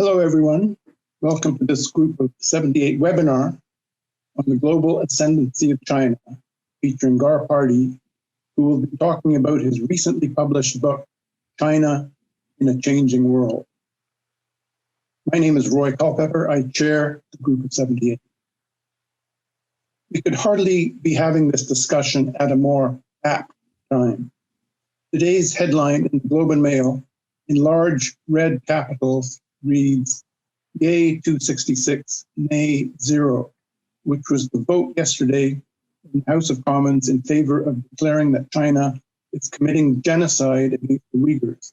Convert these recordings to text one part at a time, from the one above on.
Hello, everyone. Welcome to this group of 78 webinar on the global ascendancy of China, featuring Gar Pardy, who will be talking about his recently published book, China in a Changing World. My name is Roy Culpepper. I chair the group of 78. We could hardly be having this discussion at a more apt time. Today's headline in the Globe and Mail, in large red capitals, reads, Yay 266, Nay 0, which was the vote yesterday in the House of Commons in favor of declaring that China is committing genocide against the Uyghurs.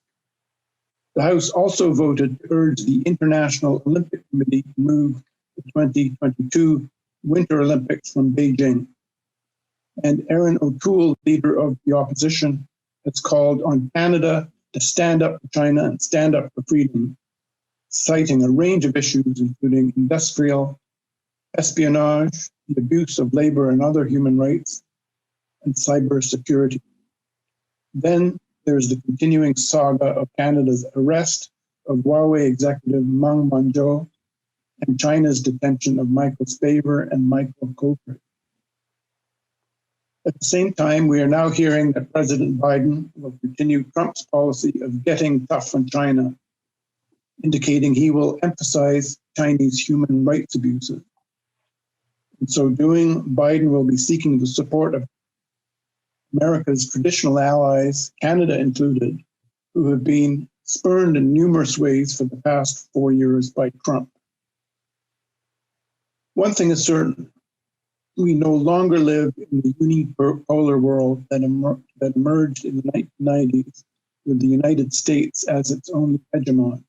The House also voted to urge the International Olympic Committee to move the 2022 Winter Olympics from Beijing. And Erin O'Toole, leader of the opposition, has called on Canada to stand up for China and stand up for freedom, citing a range of issues, including industrial, espionage, the abuse of labor and other human rights, and cybersecurity. Then there's the continuing saga of Canada's arrest of Huawei executive Meng Wanzhou and China's detention of Michael Spavor and Michael Coulter. At the same time, we are now hearing that President Biden will continue Trump's policy of getting tough on China, indicating he will emphasize Chinese human rights abuses. In so doing, Biden will be seeking the support of America's traditional allies, Canada included, who have been spurned in numerous ways for the past 4 years by Trump. One thing is certain, we no longer live in the unipolar world that emerged in the 1990s with the United States as its only hegemon.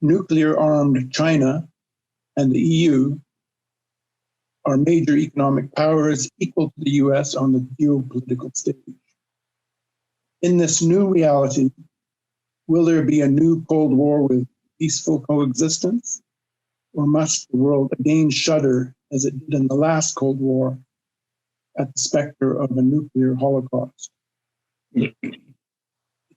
Nuclear-armed China and the EU are major economic powers equal to the US on the geopolitical stage. In this new reality, will there be a new Cold War with peaceful coexistence? Or must the world again shudder, as it did in the last Cold War, at the specter of a nuclear holocaust? To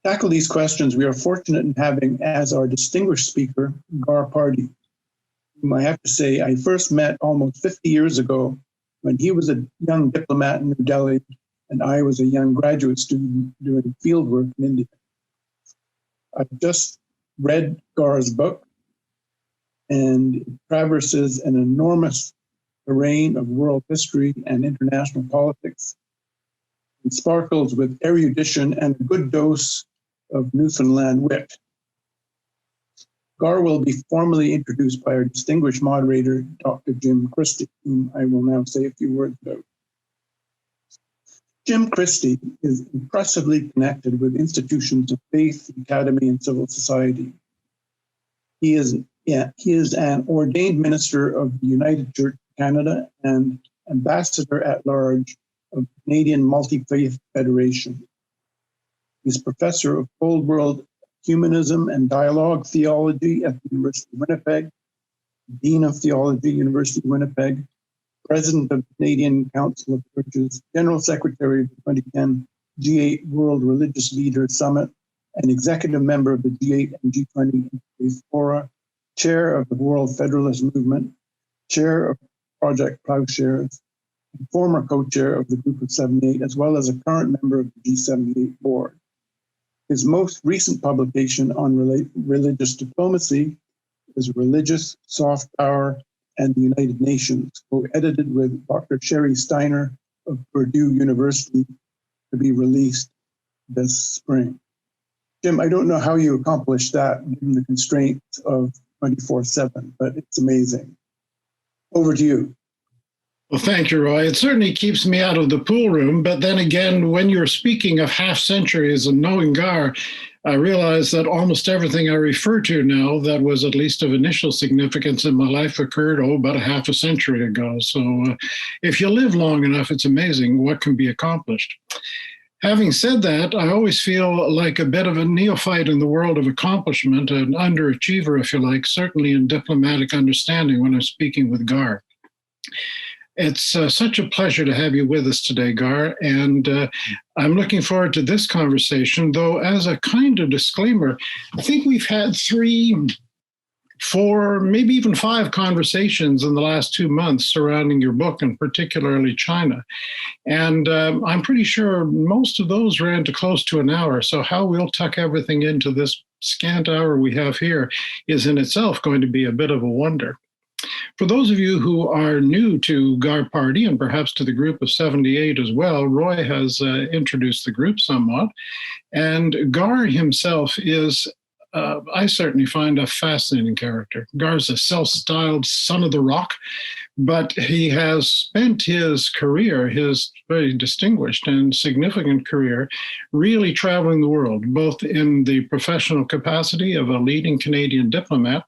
tackle these questions, we are fortunate in having as our distinguished speaker, Gar Pardy, whom I have to say I first met almost 50 years ago when he was a young diplomat in New Delhi and I was a young graduate student doing fieldwork in India. I've just read Gar's book, and it traverses an enormous terrain of world history and international politics. It sparkles with erudition and a good dose of Newfoundland wit. Gar will be formally introduced by our distinguished moderator, Dr. Jim Christie, whom I will now say a few words about. Jim Christie is impressively connected with institutions of faith, academy, and civil society. He is an ordained minister of the United Church of Canada and ambassador at large of the Canadian Multi-Faith Federation. He's professor of Old World Humanism and Dialogue Theology at the University of Winnipeg, Dean of Theology, University of Winnipeg, President of the Canadian Council of Churches, General Secretary of the 2010 G8 World Religious Leaders Summit, and executive member of the G8 and G20 Interfaith Fora, chair of the World Federalist Movement, chair of Project Plowshares, and former co-chair of the Group of 78, as well as a current member of the G78 board. His most recent publication on religious diplomacy is Religious Soft Power and the United Nations, co-edited with Dr. Sherry Steiner of Purdue University, to be released this spring. Jim, I don't know how you accomplished that given the constraints of 24/7, but it's amazing. Over to you. Well, thank you, Roy. It certainly keeps me out of the pool room. But then again, when you're speaking of half centuries and knowing Gar, I realize that almost everything I refer to now that was at least of initial significance in my life occurred, about a half a century ago. So if you live long enough, it's amazing what can be accomplished. Having said that, I always feel like a bit of a neophyte in the world of accomplishment, an underachiever, if you like, certainly in diplomatic understanding when I'm speaking with Gar. It's such a pleasure to have you with us today, Gar, and I'm looking forward to this conversation, though as a kind of disclaimer, I think we've had three 4, maybe even 5 conversations in the last 2 months surrounding your book, and particularly China. And I'm pretty sure most of those ran to close to an hour. So how we'll tuck everything into this scant hour we have here is in itself going to be a bit of a wonder. For those of you who are new to Gar Pardy and perhaps to the group of 78 as well, Roy has introduced the group somewhat. And Gar himself is, I certainly find, a fascinating character. Gar's a self-styled son of the rock, but he has spent his career, his very distinguished and significant career, really traveling the world, both in the professional capacity of a leading Canadian diplomat,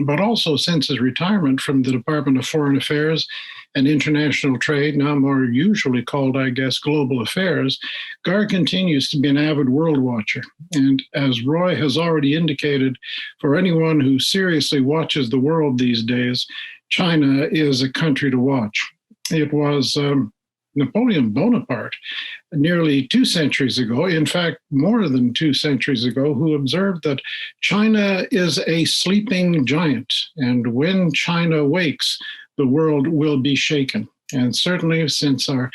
but also since his retirement from the Department of Foreign Affairs and International Trade, now more usually called, I guess, Global Affairs, Gar continues to be an avid world watcher. And as Roy has already indicated, for anyone who seriously watches the world these days, China is a country to watch. It was Napoleon Bonaparte, nearly 2 centuries ago, in fact, more than 2 centuries ago, who observed that China is a sleeping giant. And when China wakes, the world will be shaken. And certainly since our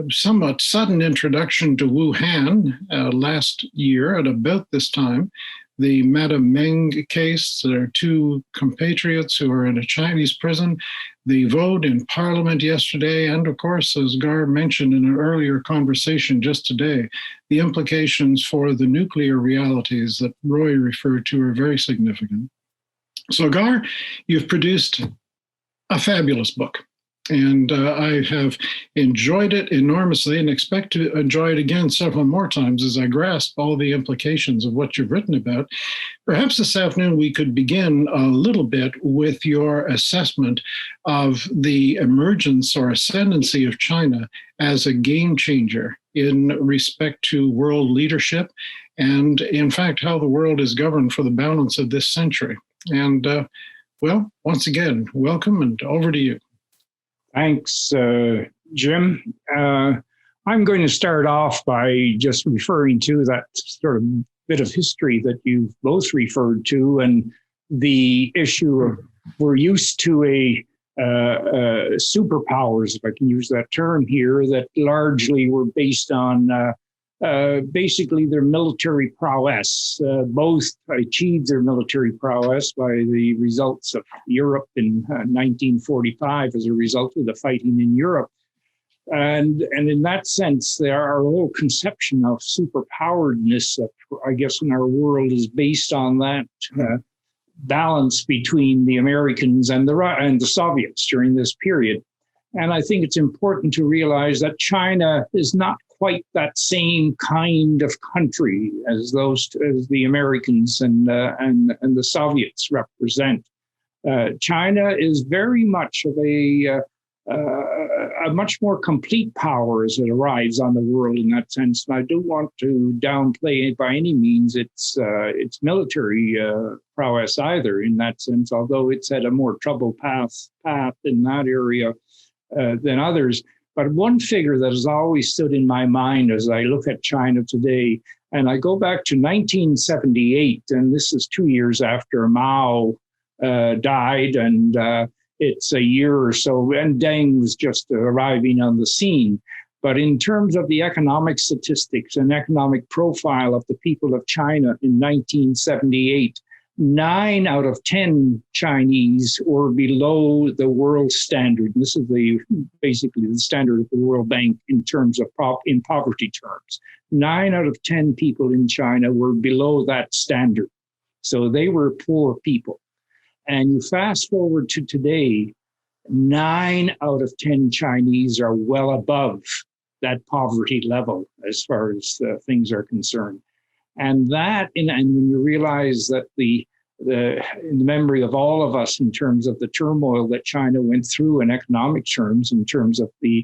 somewhat sudden introduction to Wuhan last year at about this time, the Madame Meng case, there are 2 compatriots who are in a Chinese prison, the vote in Parliament yesterday, and of course, as Gar mentioned in an earlier conversation just today, the implications for the nuclear realities that Roy referred to are very significant. So Gar, you've produced a fabulous book. And I have enjoyed it enormously and expect to enjoy it again several more times as I grasp all the implications of what you've written about. Perhaps this afternoon we could begin a little bit with your assessment of the emergence or ascendancy of China as a game changer in respect to world leadership and, in fact, how the world is governed for the balance of this century. And, well, once again, welcome and over to you. Thanks, Jim. I'm going to start off by just referring to that sort of bit of history that you've both referred to, and the issue of we're used to a superpowers, if I can use that term here, that largely were based on basically their military prowess. Both achieved their military prowess by the results of Europe in 1945 as a result of the fighting in Europe. And in that sense, our whole conception of superpoweredness, I guess, in our world is based on that balance between the Americans and the Soviets during this period. And I think it's important to realize that China is not quite that same kind of country as the Americans and the Soviets represent. China is very much of a much more complete power as it arrives on the world in that sense. And I don't want to downplay by any means its military prowess either in that sense, although it's had a more troubled path in that area than others. But one figure that has always stood in my mind as I look at China today, and I go back to 1978, and this is 2 years after Mao died, and it's a year or so, and Deng was just arriving on the scene. But in terms of the economic statistics and economic profile of the people of China in 1978, 9 out of 10 Chinese were below the world standard. And this is basically the standard of the World Bank in terms of in poverty terms. 9 out of 10 people in China were below that standard. So they were poor people. And you fast forward to today, 9 out of 10 Chinese are well above that poverty level as far as things are concerned. And when you realize that in the memory of all of us in terms of the turmoil that China went through in economic terms, in terms of the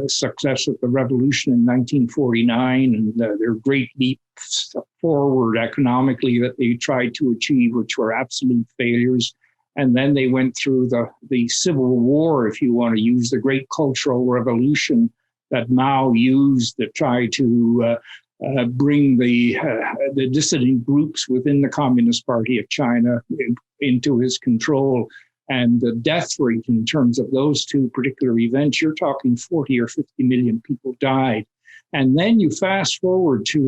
success of the revolution in 1949 and their great leaps forward economically that they tried to achieve, which were absolute failures. And then they went through the Civil War, if you want to use the great cultural revolution that Mao used to try to bring the dissident groups within the Communist Party of China into his control. And the death rate in terms of those two particular events, you're talking 40 or 50 million people died. And then you fast forward to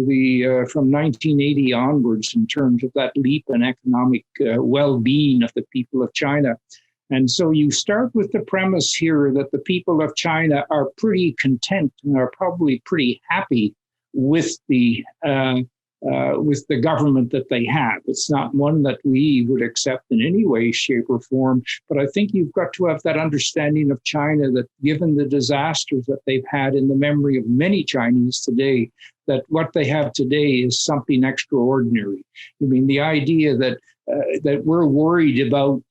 from 1980 onwards in terms of that leap in economic well-being of the people of China. And so you start with the premise here that the people of China are pretty content and are probably pretty happy with the government that they have. It's not one that we would accept in any way, shape, or form. But I think you've got to have that understanding of China that given the disasters that they've had in the memory of many Chinese today, that what they have today is something extraordinary. I mean, the idea that we're worried about,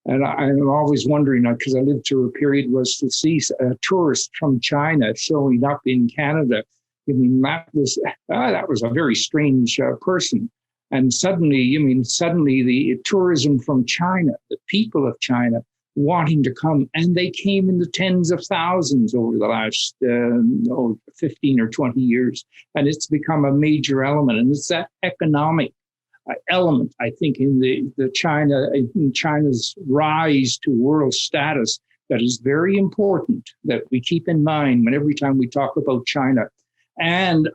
and I'm always wondering, because I lived through a period, was to see tourists from China showing up in Canada. I mean, that was a very strange person. And suddenly the tourism from China, the people of China wanting to come, and they came in the tens of thousands over the last 15 or 20 years. And it's become a major element. And it's that economic element, I think, in China's rise to world status that is very important that we keep in mind every time we talk about China. And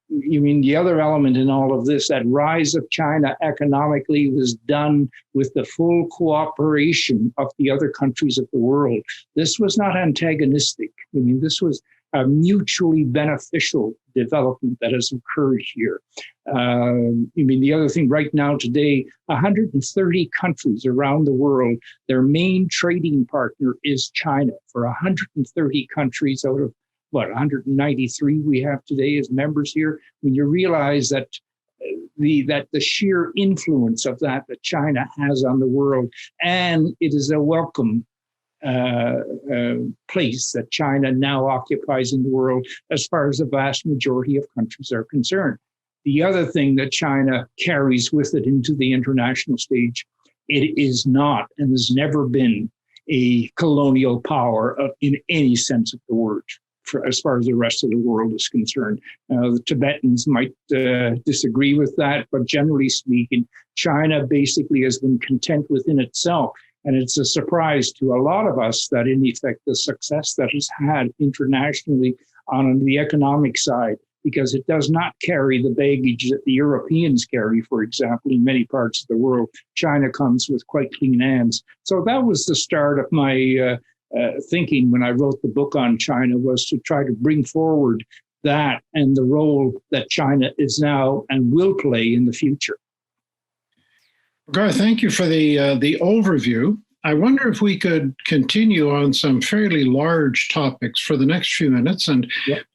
the other element in all of this, that rise of China economically was done with the full cooperation of the other countries of the world. This was not antagonistic. I mean, this was a mutually beneficial development that has occurred here. The other thing right now today, 130 countries around the world, their main trading partner is China. For 130 countries out of 193 we have today as members here. When you realize that the sheer influence of that China has on the world, and it is a welcome place that China now occupies in the world as far as the vast majority of countries are concerned. The other thing that China carries with it into the international stage, it is not and has never been a colonial power in any sense of the word. As far as the rest of the world is concerned. The Tibetans might disagree with that, but generally speaking, China basically has been content within itself. And it's a surprise to a lot of us that, in effect, the success that it's had internationally on the economic side, because it does not carry the baggage that the Europeans carry, for example, in many parts of the world. China comes with quite clean hands. So that was the start of my thinking when I wrote the book on China, was to try to bring forward that and the role that China is now and will play in the future. Gar, thank you for the overview. I wonder if we could continue on some fairly large topics for the next few minutes, and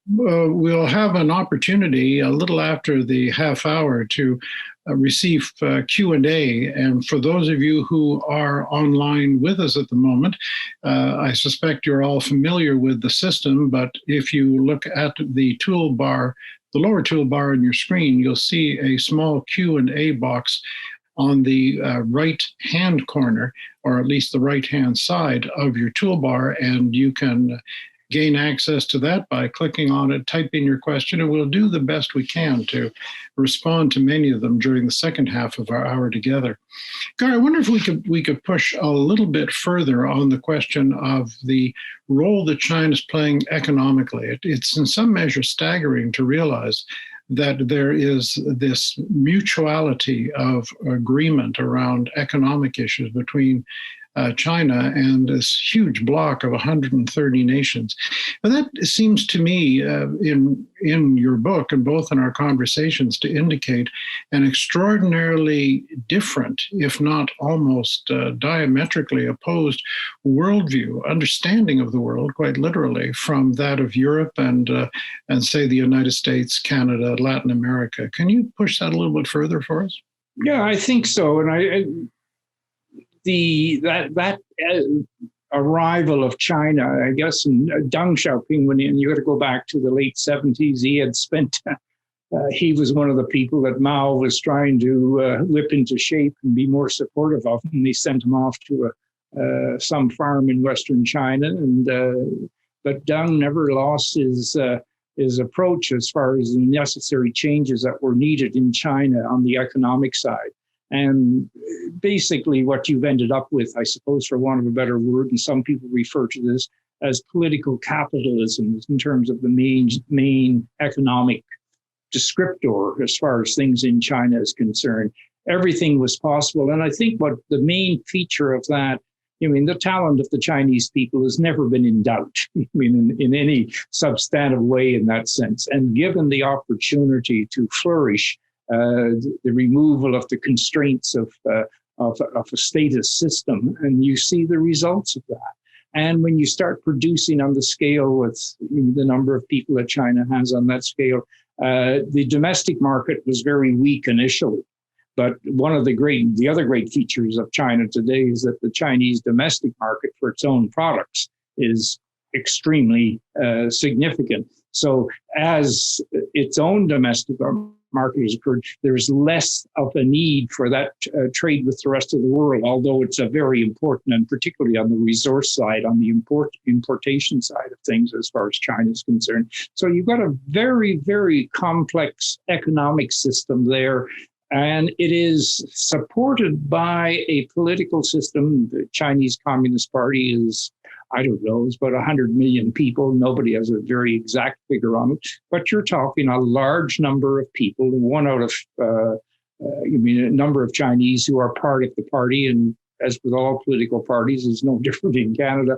we'll have an opportunity a little after the half hour to receive Q&A. And for those of you who are online with us at the moment, I suspect you're all familiar with the system, but if you look at the toolbar, the lower toolbar on your screen, you'll see a small Q&A box on the right-hand corner, or at least the right-hand side of your toolbar, and you can gain access to that by clicking on it, type in your question, and we'll do the best we can to respond to many of them during the second half of our hour together. Gar, I wonder if we could push a little bit further on the question of the role that China's playing economically. It's in some measure staggering to realize that there is this mutuality of agreement around economic issues between China and this huge bloc of 130 nations. But that seems to me in your book and both in our conversations to indicate an extraordinarily different, if not almost diametrically opposed worldview, understanding of the world, quite literally, from that of Europe and say the United States, Canada, Latin America. Can you push that a little bit further for us? Yeah, I think so. And that arrival of China, I guess, and Deng Xiaoping, when you got to go back to the late 70s, he had spent, he was one of the people that Mao was trying to whip into shape and be more supportive of, and they sent him off to some farm in Western China. And but Deng never lost his his approach as far as the necessary changes that were needed in China on the economic side. And basically what you've ended up with, I suppose, for want of a better word, and some people refer to this as political capitalism in terms of the main economic descriptor as far as things in China is concerned. Everything was possible. And I think what the main feature of that, I mean, the talent of the Chinese people has never been in doubt, I mean, in any substantive way in that sense. And given the opportunity to flourish, the removal of the constraints of a status system, and you see the results of that. And when you start producing on the scale with the number of people that China has on that scale, the domestic market was very weak initially. But one of the other great features of China today is that the Chinese domestic market for its own products is extremely significant. So as its own domestic market has occurred, there's less of a need for that trade with the rest of the world, although it's a very important, and particularly on the resource side, on the importation side of things as far as China is concerned. So you've got a very, very complex economic system there. And it is supported by a political system. The Chinese Communist Party is, I don't know, it's about 100 million people. Nobody has a very exact figure on it. But you're talking a large number of people, one out of, a number of Chinese who are part of the party. And as with all political parties, it's no different in Canada.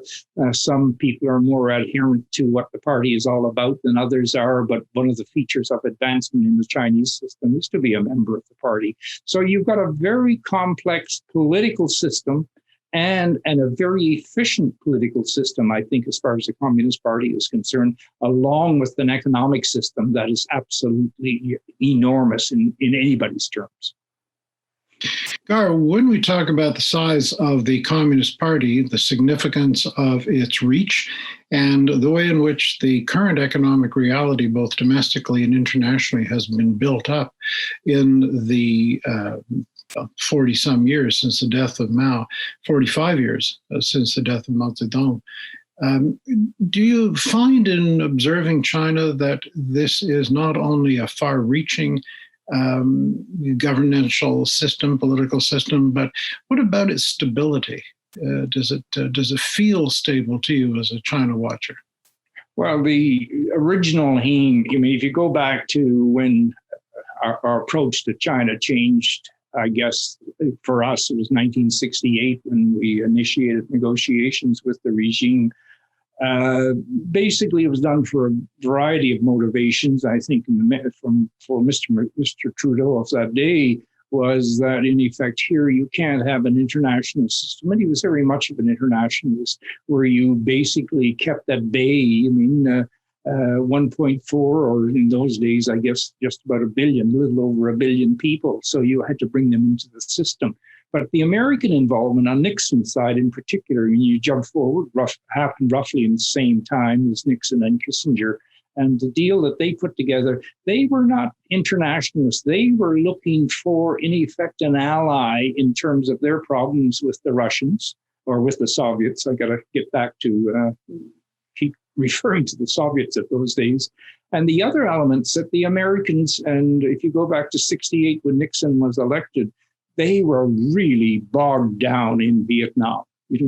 Some people are more adherent to what the party is all about than others are. But one of the features of advancement in the Chinese system is to be a member of the party. So you've got a very complex political system and a very efficient political system, I think, as far as the Communist Party is concerned, along with an economic system that is absolutely enormous in anybody's terms. Gar, when we talk about the size of the Communist Party, the significance of its reach, and the way in which the current economic reality, both domestically and internationally, has been built up in the 40-some years since the death of Mao, 45 years since the death of Mao Zedong, do you find in observing China that this is not only a far-reaching governmental system, political system, but what about its stability? Does it feel stable to you as a China watcher? Well, the original aim, if you go back to when our approach to China changed, I guess for us it was 1968 when we initiated negotiations with the regime. Basically, it was done for a variety of motivations. I think for Mr. Trudeau of that day was that, in effect, here you can't have an international system. And he was very much of an internationalist, where you basically kept at bay, 1.4, or in those days, I guess, just about a little over a billion people. So you had to bring them into the system. But the American involvement on Nixon's side in particular, when you jump forward, happened roughly in the same time as Nixon and Kissinger. And the deal that they put together, they were not internationalists. They were looking for, in effect, an ally in terms of their problems with the Russians or with the Soviets. I got to get back to keep referring to the Soviets at those days. And the other elements that the Americans, and if you go back to 68 when Nixon was elected, they were really bogged down in Vietnam. It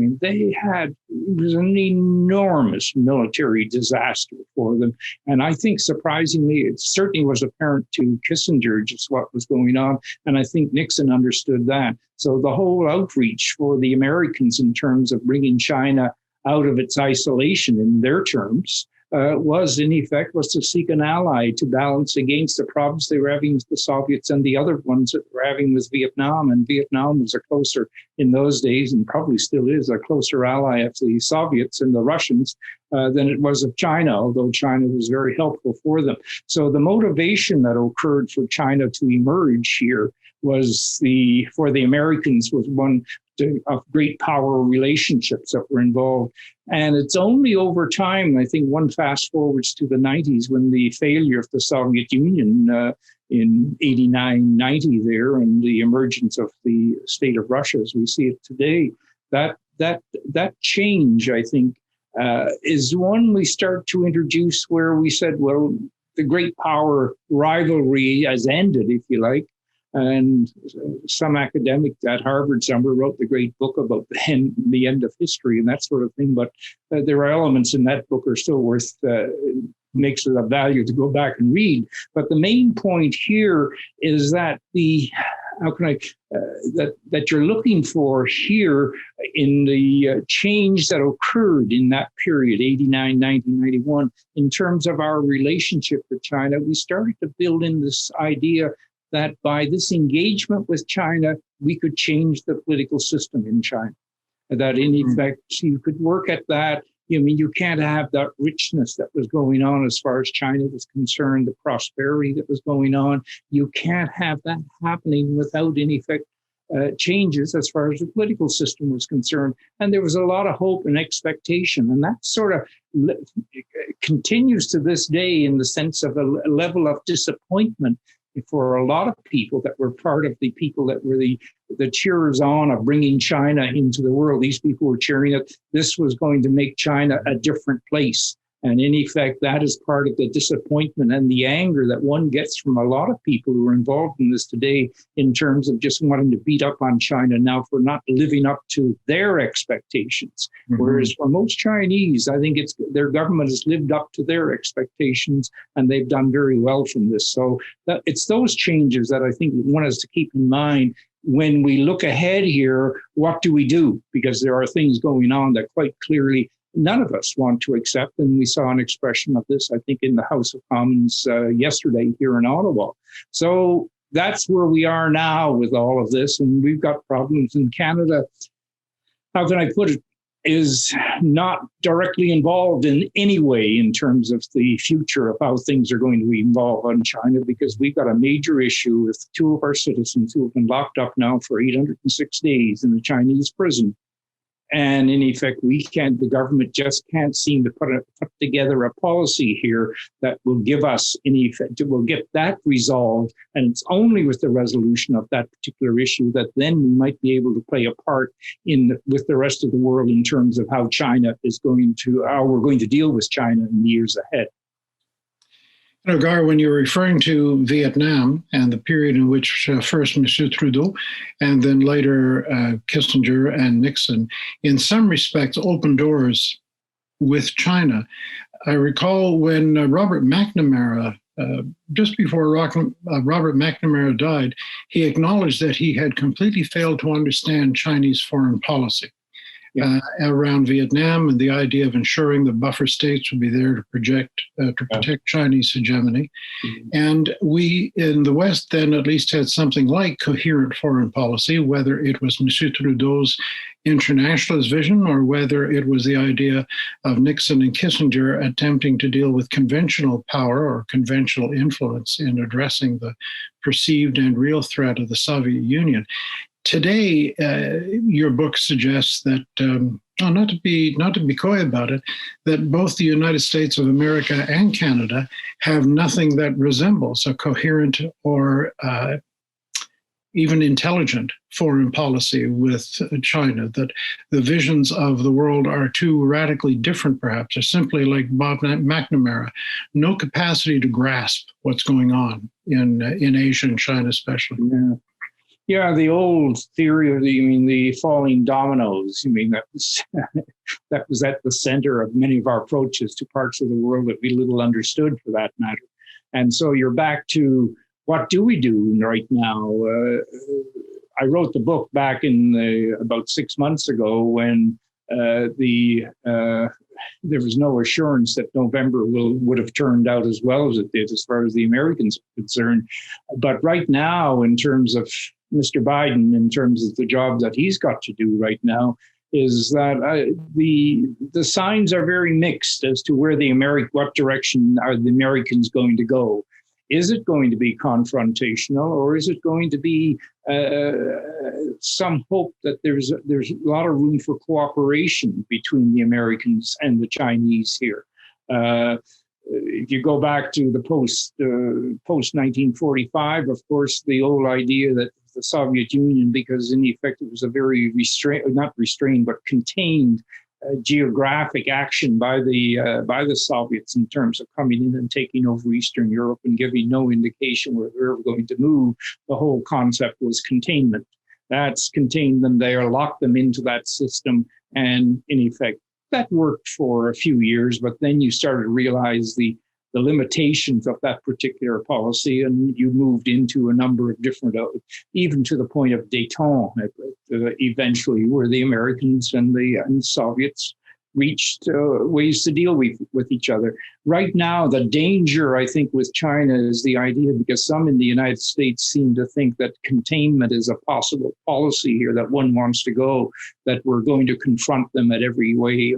was an enormous military disaster for them. And I think, surprisingly, it certainly was apparent to Kissinger just what was going on. And I think Nixon understood that. So the whole outreach for the Americans in terms of bringing China out of its isolation in their terms was to seek an ally to balance against the problems they were having with the Soviets and the other ones that were having with Vietnam. And Vietnam was a closer, in those days, and probably still is, a closer ally of the Soviets and the Russians than it was of China, although China was very helpful for them. So the motivation that occurred for China to emerge here was for the Americans was one of great power relationships that were involved. And it's only over time, I think one fast forwards to the 90s when the failure of the Soviet Union in 89, 90 there, and the emergence of the state of Russia as we see it today, that change, I think, is one we start to introduce where we said, well, the great power rivalry has ended, if you like. And some academic at Harvard somewhere wrote the great book about the end of history and that sort of thing. But there are elements in that book are still worth, makes it of value to go back and read. But the main point here is that that you're looking for here in the change that occurred in that period, 89, 1991, in terms of our relationship with China, we started to build in this idea that by this engagement with China, we could change the political system in China. That in effect, you could work at that. I mean, you can't have that richness that was going on as far as China was concerned, the prosperity that was going on. You can't have that happening without, in effect, changes as far as the political system was concerned. And there was a lot of hope and expectation. And that sort of continues to this day in the sense of a level of disappointment for a lot of people that were part of the people that were the cheerers on of bringing China into the world. These people were cheering that this was going to make China a different place. And in effect, that is part of the disappointment and the anger that one gets from a lot of people who are involved in this today in terms of just wanting to beat up on China now for not living up to their expectations. Mm-hmm. Whereas for most Chinese, I think their government has lived up to their expectations and they've done very well from this. So it's those changes that I think one has to keep in mind when we look ahead here. What do we do? Because there are things going on that quite clearly none of us want to accept. And we saw an expression of this, I think, in the House of Commons yesterday here in Ottawa. So that's where we are now with all of this. And we've got problems in Canada. How can I put it? Is not directly involved in any way in terms of the future of how things are going to evolve on China, because we've got a major issue with two of our citizens who have been locked up now for 806 days in the Chinese prison. And in effect, the government just can't seem to put together a policy here that will give us, in effect, will get that resolved. And it's only with the resolution of that particular issue that then we might be able to play a part with the rest of the world in terms of how how we're going to deal with China in the years ahead. Gar, when you're referring to Vietnam and the period in which first Monsieur Trudeau and then later Kissinger and Nixon, in some respects, opened doors with China. I recall when Robert McNamara, just before Robert McNamara died, he acknowledged that he had completely failed to understand Chinese foreign policy. Around Vietnam and the idea of ensuring the buffer states would be there to protect Chinese hegemony. Mm-hmm. And we in the West then at least had something like coherent foreign policy, whether it was Monsieur Trudeau's internationalist vision or whether it was the idea of Nixon and Kissinger attempting to deal with conventional power or conventional influence in addressing the perceived and real threat of the Soviet Union. Today, your book suggests that, not to be coy about it, that both the United States of America and Canada have nothing that resembles a coherent or even intelligent foreign policy with China, that the visions of the world are too radically different, perhaps, or simply like Bob McNamara, no capacity to grasp what's going on in Asia and China especially. Yeah. Yeah, the old theory of the falling dominoes. That was at the center of many of our approaches to parts of the world that we little understood, for that matter. And so you're back to what do we do right now? I wrote the book back in about 6 months ago when there was no assurance that November would have turned out as well as it did as far as the Americans are concerned. But right now, in terms of Mr. Biden, in terms of the job that he's got to do right now, is that the signs are very mixed as to what direction are the Americans going to go. Is it going to be confrontational, or is it going to be some hope that there's a lot of room for cooperation between the Americans and the Chinese here? If you go back to the post 1945, of course, the old idea that the Soviet Union, because in effect it was a very contained geographic action by the Soviets in terms of coming in and taking over Eastern Europe and giving no indication where they were going to move. The whole concept was containment. That's contained them there, locked them into that system, and in effect, that worked for a few years, but then you started to realize the limitations of that particular policy, and you moved into a number of different, even to the point of détente, eventually, where the Americans and the Soviets reached ways to deal with each other. Right now, the danger, I think, with China is the idea, because some in the United States seem to think that containment is a possible policy here, that one wants to go, that we're going to confront them at every way,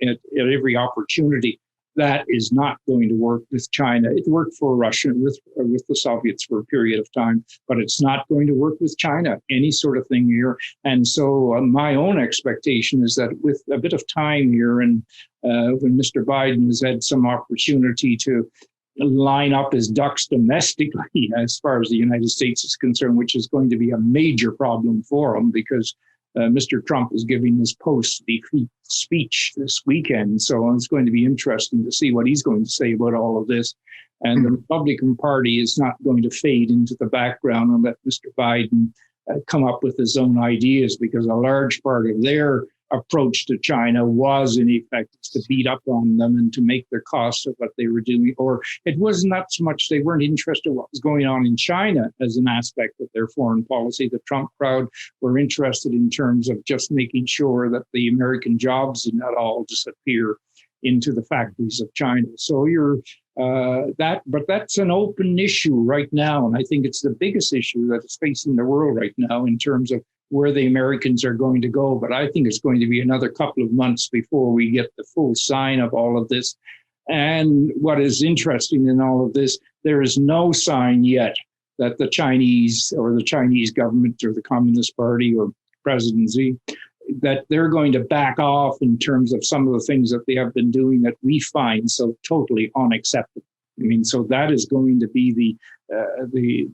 at every opportunity. That is not going to work with China. It worked for Russia with the Soviets for a period of time, but it's not going to work with China, any sort of thing here. And so my own expectation is that with a bit of time here, and when Mr. Biden has had some opportunity to line up his ducks domestically as far as the United States is concerned, which is going to be a major problem for him, because Mr. Trump is giving his post-defeat speech this weekend. So it's going to be interesting to see what he's going to say about all of this. And the Republican Party is not going to fade into the background and let Mr. Biden come up with his own ideas, because a large part of their approach to China was, in effect, to beat up on them and to make the cost of what they were doing. Or it was not so much they weren't interested in what was going on in China as an aspect of their foreign policy. The Trump crowd were interested in terms of just making sure that the American jobs did not all disappear into the factories of China. So but that's an open issue right now. And I think it's the biggest issue that is facing the world right now in terms of where the Americans are going to go. But I think it's going to be another couple of months before we get the full sign of all of this. And what is interesting in all of this, there is no sign yet that the Chinese government or the Communist Party or presidency, that they're going to back off in terms of some of the things that they have been doing that we find so totally unacceptable. I mean, so that is going to be the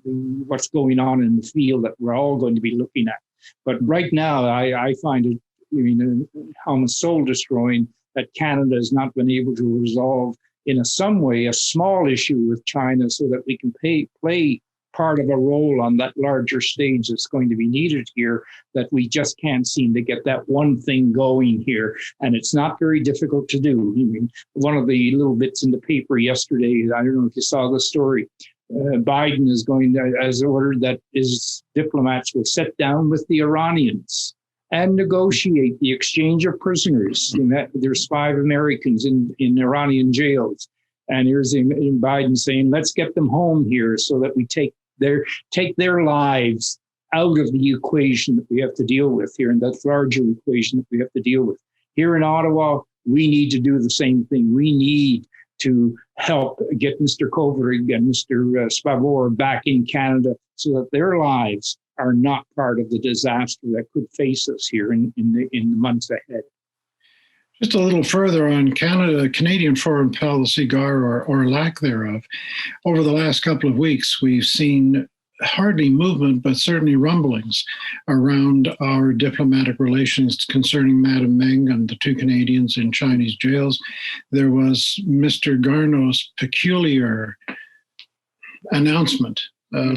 what's going on in the field that we're all going to be looking at. But right now, I find it, almost soul destroying that Canada has not been able to resolve in some way a small issue with China, so that we can play part of a role on that larger stage that's going to be needed here, that we just can't seem to get that one thing going here. And it's not very difficult to do. I mean, one of the little bits in the paper yesterday, I don't know if you saw the story, Biden has ordered that his diplomats will sit down with the Iranians and negotiate the exchange of prisoners. There's 5 Americans in Iranian jails. And here's Biden saying, let's get them home here so that we take their lives out of the equation that we have to deal with here, and that larger equation that we have to deal with. Here in Ottawa, we need to do the same thing. We need to help get Mr. Kovrig and Mr. Spavor back in Canada so that their lives are not part of the disaster that could face us here in the months ahead. Just a little further on Canadian foreign policy, Gar, or lack thereof. Over the last couple of weeks, we've seen hardly movement, but certainly rumblings around our diplomatic relations concerning Madame Meng and the 2 Canadians in Chinese jails. There was Mr. Garneau's peculiar announcement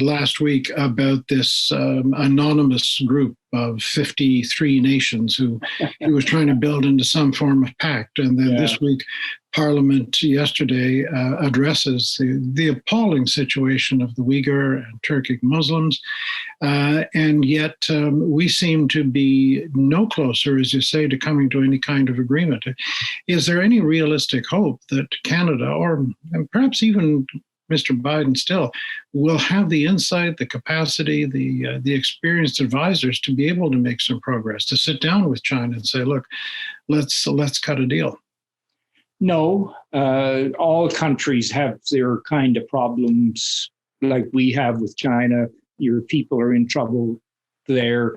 last week about this anonymous group of 53 nations who he was trying to build into some form of pact. And then this week, Parliament yesterday addresses the appalling situation of the Uyghur and Turkic Muslims. And yet we seem to be no closer, as you say, to coming to any kind of agreement. Is there any realistic hope that Canada, or perhaps even Mr. Biden still, will have the insight, the capacity, the experienced advisors to be able to make some progress, to sit down with China and say, look, let's cut a deal? No, all countries have their kind of problems like we have with China. Your people are in trouble there.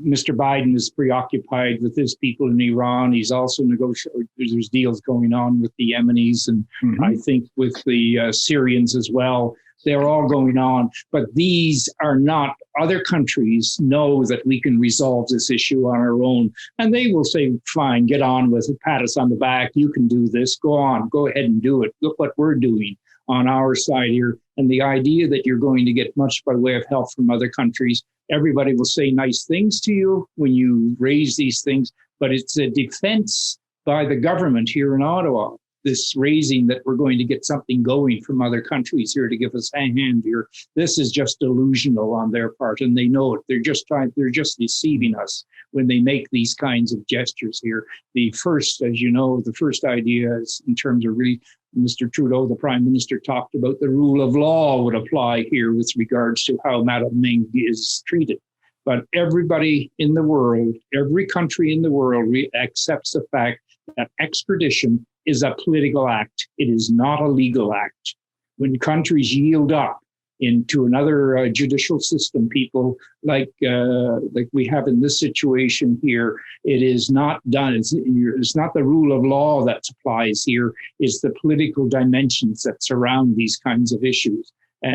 Mr. Biden is preoccupied with his people in Iran. He's also negotiating. There's deals going on with the Yemenis and I think with the Syrians as well. They're all going on, but these are not, other countries know that we can resolve this issue on our own. And they will say, fine, get on with it, pat us on the back. You can do this. Go on, go ahead and do it. Look what we're doing on our side here. And the idea that you're going to get much by way of help from other countries, everybody will say nice things to you when you raise these things, but it's a defense by the government here in Ottawa, this raising that we're going to get something going from other countries here to give us a hand here. This is just delusional on their part, and they know it. They're just deceiving us when they make these kinds of gestures here. The first, as you know, the first idea is in terms of really Mr. Trudeau, the Prime Minister, talked about the rule of law would apply here with regards to how Madame Ming is treated. But everybody in the world, every country in the world accepts the fact that extradition is a political act. It is not a legal act. When countries yield up into another judicial system, people like we have in this situation here, it is not done. It's not the rule of law that applies here. It's the political dimensions that surround these kinds of issues.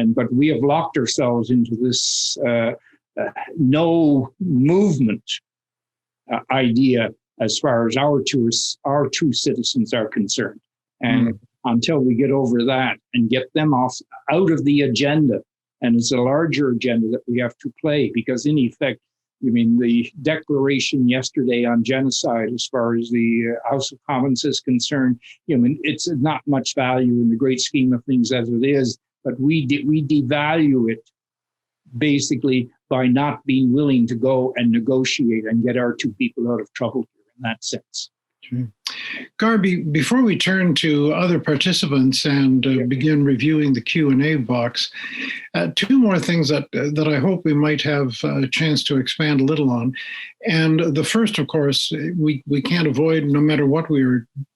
But we have locked ourselves into this no movement idea as far as our two citizens are concerned. And until we get over that and get them out of the agenda, and it's a larger agenda that we have to play, because in effect, I mean, the declaration yesterday on genocide, as far as the House of Commons is concerned, I mean, it's not much value in the great scheme of things as it is, but we devalue it basically by not being willing to go and negotiate and get our two people out of trouble in that sense. Garby, before we turn to other participants and begin reviewing the Q&A box, two more things that I hope we might have a chance to expand a little on. And the first, of course, we can't avoid, no matter what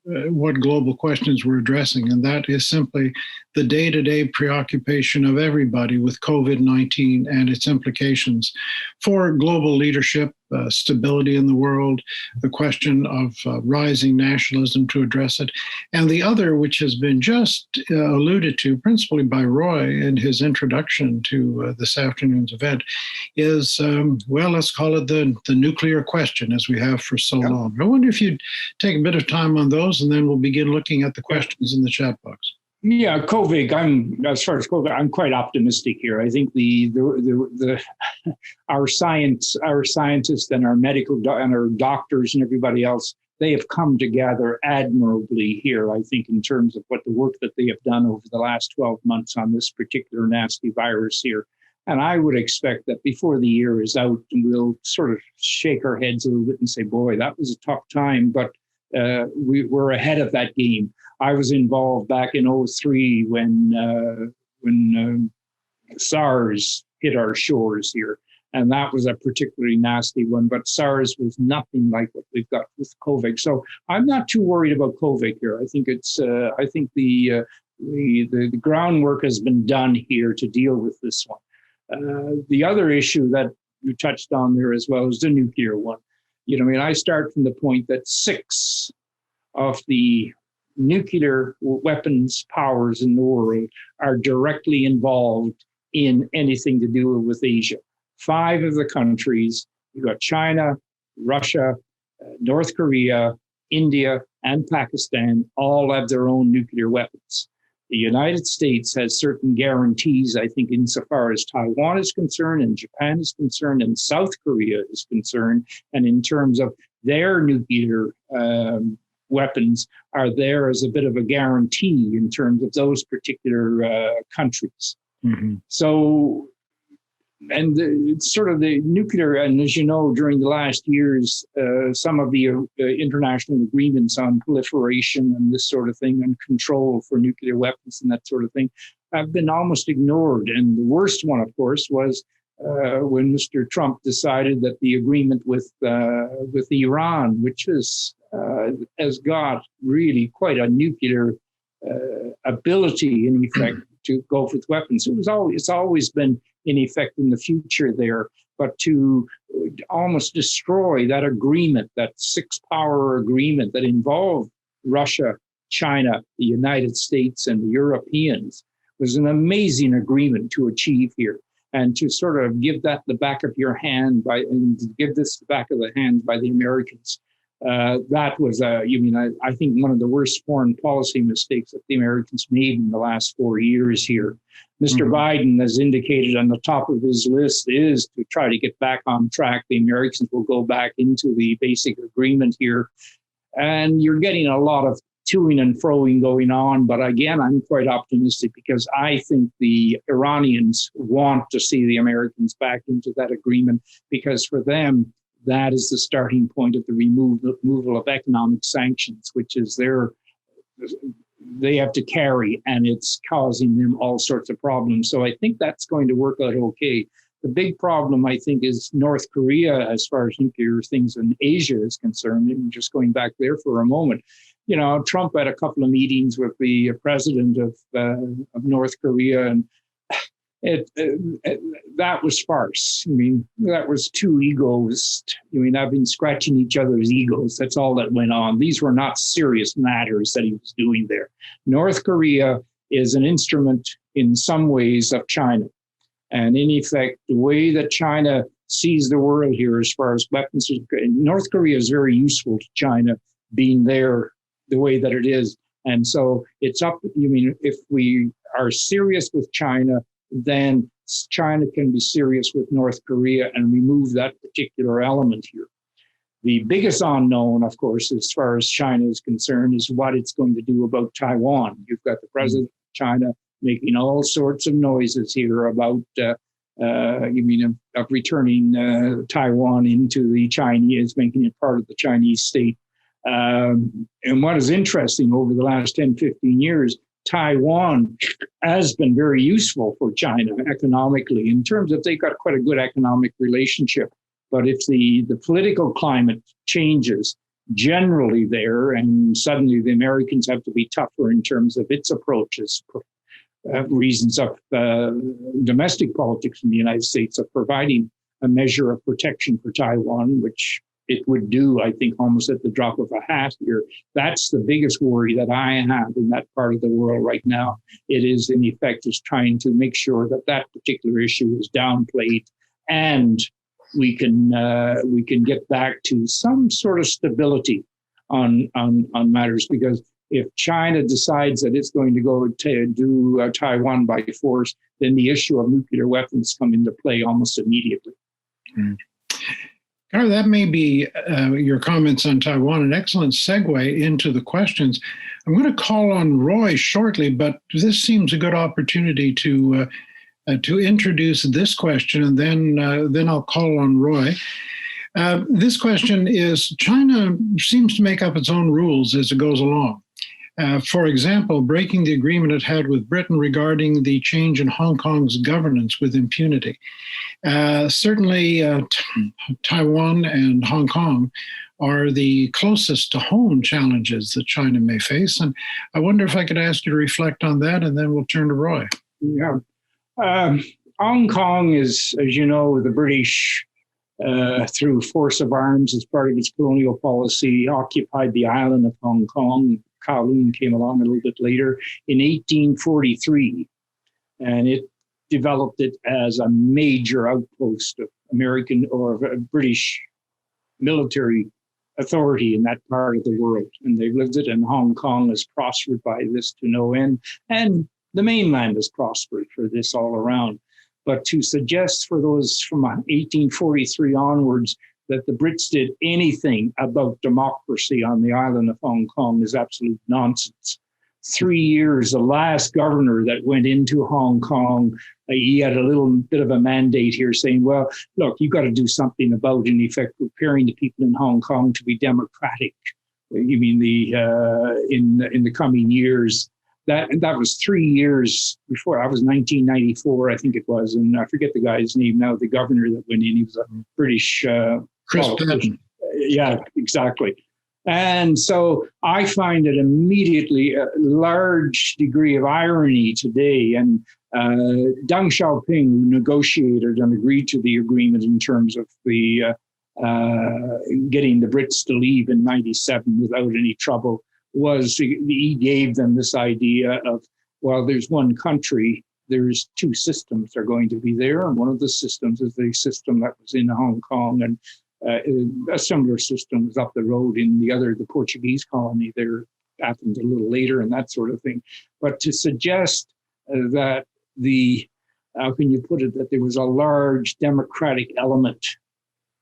what global questions we're addressing, and that is simply the day-to-day preoccupation of everybody with COVID-19 and its implications for global leadership, stability in the world, the question of rising nationalism to address it. And the other, which has been just alluded to principally by Roy in his introduction to this afternoon's event, is, well, let's call it the nuclear question, as we have for so long. I wonder if you'd take a bit of time on those, and then we'll begin looking at the questions in the chat box. Yeah, COVID. As far as COVID, I'm quite optimistic here. I think our scientists and our medical and our doctors and everybody else, they have come together admirably here. I think in terms of what the work that they have done over the last 12 months on this particular nasty virus here. And I would expect that before the year is out, we'll sort of shake our heads a little bit and say, boy, that was a tough time, but we're ahead of that game. I was involved back in 2003 when SARS hit our shores here. And that was a particularly nasty one, but SARS was nothing like what we've got with COVID. So I'm not too worried about COVID here. I think the groundwork has been done here to deal with this one. The other issue that you touched on there as well is the nuclear one. You know, I mean, I start from the point that 6 of the nuclear weapons powers in the world are directly involved in anything to do with Asia. 5 of the countries, you've got China, Russia, North Korea, India, and Pakistan, all have their own nuclear weapons. The United States has certain guarantees, I think, insofar as Taiwan is concerned and Japan is concerned and South Korea is concerned. And in terms of their nuclear weapons are there as a bit of a guarantee in terms of those particular countries. Mm-hmm. So, and it's sort of the nuclear, and as you know, during the last years, some of the international agreements on proliferation and this sort of thing and control for nuclear weapons and that sort of thing have been almost ignored. And the worst one, of course, was when Mr. Trump decided that the agreement with Iran, which has got really quite a nuclear ability in effect to go with weapons. It's always been in effect in the future there. but to almost destroy that agreement, that six-power agreement that involved Russia, China, the United States, and the Europeans, was an amazing agreement to achieve here. And to sort of give that the back of your hand and give this the back of the hand by the Americans. That was, I think, one of the worst foreign policy mistakes that the Americans made in the last 4 years here. Mr. Biden has indicated on the top of his list is to try to get back on track. The Americans will go back into the basic agreement here. And you're getting a lot of toing and froing going on. But again, I'm quite optimistic because I think the Iranians want to see the Americans back into that agreement, because for them, that is the starting point of the removal of economic sanctions, which is they have to carry, and it's causing them all sorts of problems. So I think that's going to work out okay. The big problem, I think, is North Korea as far as nuclear things in Asia is concerned. And just going back there for a moment, you know, Trump had a couple of meetings with the president of North Korea, and that was farce. I mean, that was two egos. I mean, I've been scratching each other's egos. That's all that went on. These were not serious matters that he was doing there. North Korea is an instrument in some ways of China. And in effect, the way that China sees the world here as far as weapons, North Korea is very useful to China being there the way that it is. And so it's up, if we are serious with China, then China can be serious with North Korea and remove that particular element here. The biggest unknown, of course, as far as China is concerned, is what it's going to do about Taiwan. You've got the president of China making all sorts of noises here about, of returning Taiwan into the Chinese, making it part of the Chinese state. And what is interesting over the last 10, 15 years, Taiwan has been very useful for China economically in terms of they've got quite a good economic relationship. But if the political climate changes generally there, and suddenly the Americans have to be tougher in terms of its approaches, reasons of domestic politics in the United States of providing a measure of protection for Taiwan, which it would do, I think, almost at the drop of a hat here. That's the biggest worry that I have in that part of the world right now. It is, in effect, is trying to make sure that that particular issue is downplayed, and we can get back to some sort of stability on matters. Because if China decides that it's going to go to do Taiwan by force, then the issue of nuclear weapons come into play almost immediately. Mm. Gar, that may be your comments on Taiwan, an excellent segue into the questions. I'm going to call on Roy shortly, but this seems a good opportunity to introduce this question, and then I'll call on Roy. This question is, China seems to make up its own rules as it goes along. For example, breaking the agreement it had with Britain regarding the change in Hong Kong's governance with impunity. Certainly, Taiwan and Hong Kong are the closest to home challenges that China may face. And I wonder if I could ask you to reflect on that, and then we'll turn to Roy. Yeah. Hong Kong is, as you know, the British, through force of arms as part of its colonial policy, occupied the island of Hong Kong. Kowloon came along a little bit later in 1843, and it developed it as a major outpost of American or British military authority in that part of the world. And they've lived it, and Hong Kong has prospered by this to no end. And the mainland has prospered for this all around. But to suggest for those from 1843 onwards that the Brits did anything about democracy on the island of Hong Kong is absolute nonsense. 3 years, the last governor that went into Hong Kong, he had a little bit of a mandate here saying, well, look, you've got to do something about, in effect, preparing the people in Hong Kong to be democratic. You mean in the coming years. That was 3 years before. I was 1994, I think it was, and I forget the guy's name now. The governor that went in, he was a British. Christie. Yeah, exactly. And so I find it immediately a large degree of irony today. And Deng Xiaoping negotiated and agreed to the agreement in terms of the getting the Brits to leave in '97 without any trouble. He gave them this idea of, well, there's one country, there's two systems are going to be there, and one of the systems is the system that was in Hong Kong, and a similar system was up the road in the Portuguese colony. There happened a little later, and that sort of thing. But to suggest that how can you put it, that there was a large democratic element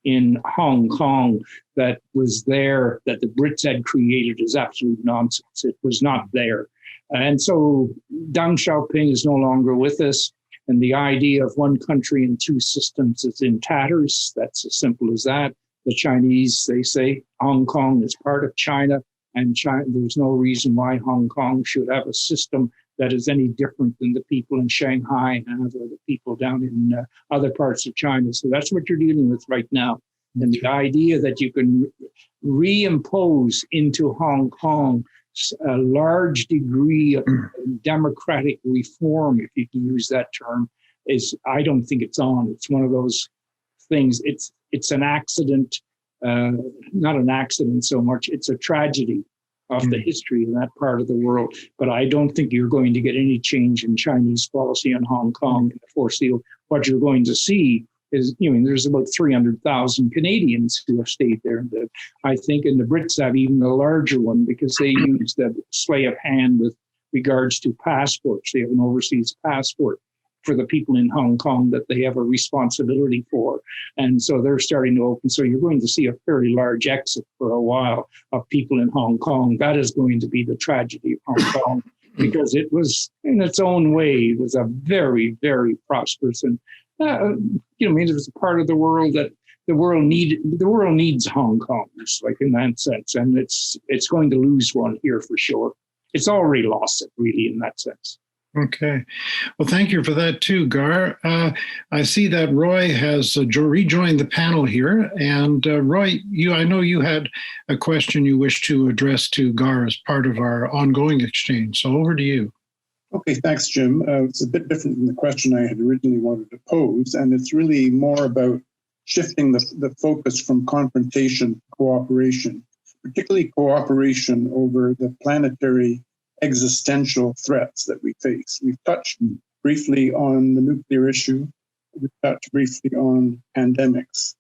in Hong Kong that was there, that the Brits had created, is absolute nonsense. It was not there. And so Deng Xiaoping is no longer with us. And the idea of one country and two systems is in tatters. That's as simple as that. The Chinese, they say Hong Kong is part of China, and there's no reason why Hong Kong should have a system that is any different than the people in Shanghai have, or the people down in other parts of China. So that's what you're dealing with right now. And the idea that you can reimpose into Hong Kong a large degree of democratic reform, if you can use that term, I don't think it's on. It's one of those things. It's an accident, not an accident so much. It's a tragedy of the history in that part of the world. But I don't think you're going to get any change in Chinese policy on Hong Kong in the foreseeable. What you're going to see is, there's about 300,000 Canadians who have stayed there. I think, and the Brits have even a larger one because they use the sleight of hand with regards to passports. They have an overseas passport for the people in Hong Kong that they have a responsibility for. And so they're starting to open. So you're going to see a fairly large exit for a while of people in Hong Kong. That is going to be the tragedy of Hong Kong, because it was, in its own way, it was a very, very prosperous and it was a part of the world that the world needs Hong Kong, like in that sense, and it's going to lose one here for sure. It's already lost it, really, in that sense. Okay. Well, thank you for that too, Gar. I see that Roy has rejoined the panel here. And Roy, I know you had a question you wish to address to Gar as part of our ongoing exchange. So over to you. Okay, thanks, Jim. It's a bit different than the question I had originally wanted to pose, and it's really more about shifting the focus from confrontation to cooperation, particularly cooperation over the planetary existential threats that we face. We've touched briefly on the nuclear issue. We've touched briefly on pandemics.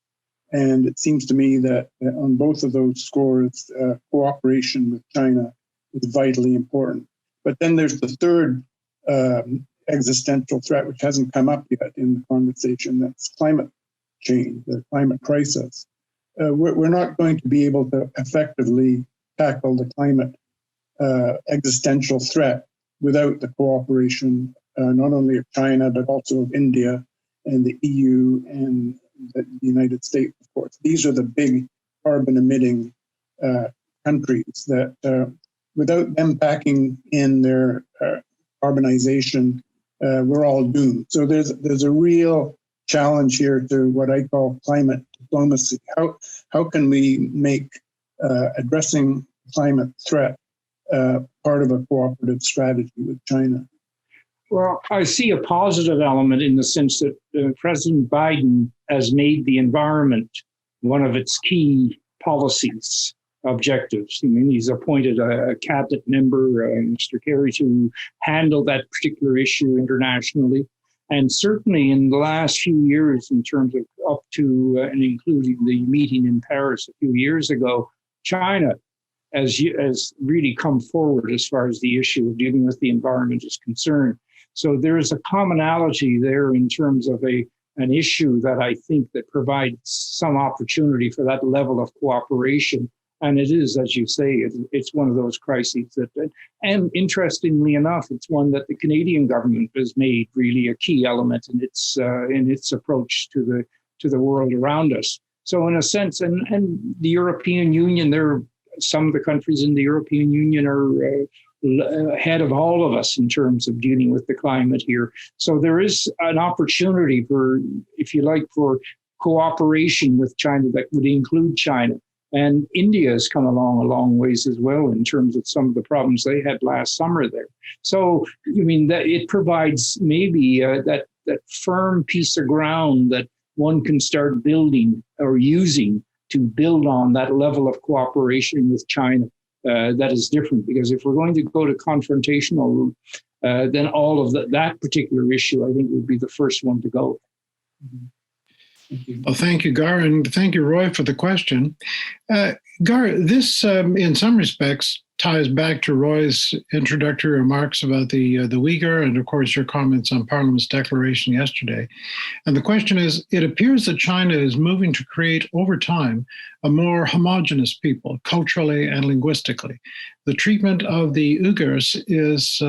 And it seems to me that on both of those scores, cooperation with China is vitally important. But then there's the third existential threat, which hasn't come up yet in the conversation. That's climate change, the climate crisis. We're not going to be able to effectively tackle the climate existential threat without the cooperation, not only of China, but also of India and the EU and the United States, of course. These are the big carbon emitting countries that without them packing in their carbonization, we're all doomed. So there's a real challenge here to what I call climate diplomacy. How can we make addressing climate threat part of a cooperative strategy with China? Well, I see a positive element in the sense that President Biden has made the environment one of its key policies objectives. I mean, he's appointed a cabinet member, Mr. Kerry, to handle that particular issue internationally. And certainly in the last few years, in terms of up to and including the meeting in Paris a few years ago, China has really come forward as far as the issue of dealing with the environment is concerned. So there is a commonality there in terms of an issue that I think that provides some opportunity for that level of cooperation. And it is, as you say, it's one of those crises that, and interestingly enough, it's one that the Canadian government has made really a key element in its approach to the world around us. So in a sense, and the European Union, some of the countries in the European Union are ahead of all of us in terms of dealing with the climate here. So there is an opportunity for, if you like, for cooperation with China that would include China. And India has come along a long ways as well in terms of some of the problems they had last summer there. So, I mean, that it provides maybe that firm piece of ground that one can start building or using to build on that level of cooperation with China. That is different, because if we're going to go to confrontational route, then all of that particular issue, I think, would be the first one to go. Well, thank you, Gar, and thank you, Roy, for the question. Gar, this, in some respects, ties back to Roy's introductory remarks about the Uyghur and, of course, your comments on Parliament's declaration yesterday. And the question is, it appears that China is moving to create, over time, a more homogenous people, culturally and linguistically. The treatment of the Uyghurs is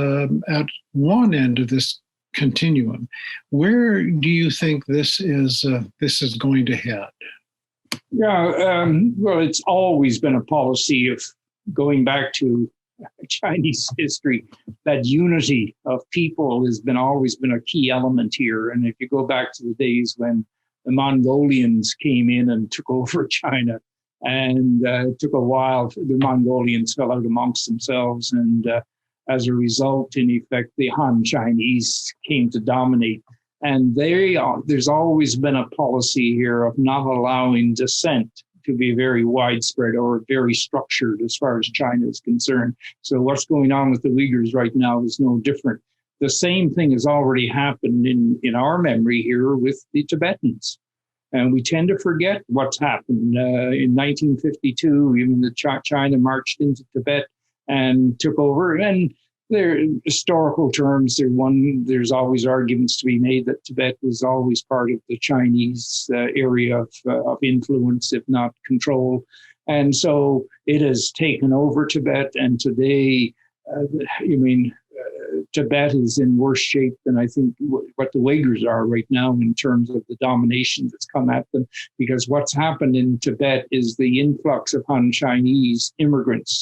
at one end of this continuum. Where do you think this is going to head? Yeah, well, it's always been a policy of going back to Chinese history, that unity of people has always been a key element here. And if you go back to the days when the Mongolians came in and took over China, and it took a while, the Mongolians fell out amongst themselves, and as a result, in effect, the Han Chinese came to dominate. And there's always been a policy here of not allowing dissent to be very widespread or very structured as far as China is concerned. So what's going on with the Uyghurs right now is no different. The same thing has already happened in our memory here with the Tibetans. And we tend to forget what's happened. In 1952, even China marched into Tibet and took over. And there, historical terms, there's always arguments to be made that Tibet was always part of the Chinese area of influence, if not control. And so it has taken over Tibet. And today, Tibet is in worse shape than I think what the Uyghurs are right now in terms of the domination that's come at them. Because what's happened in Tibet is the influx of Han Chinese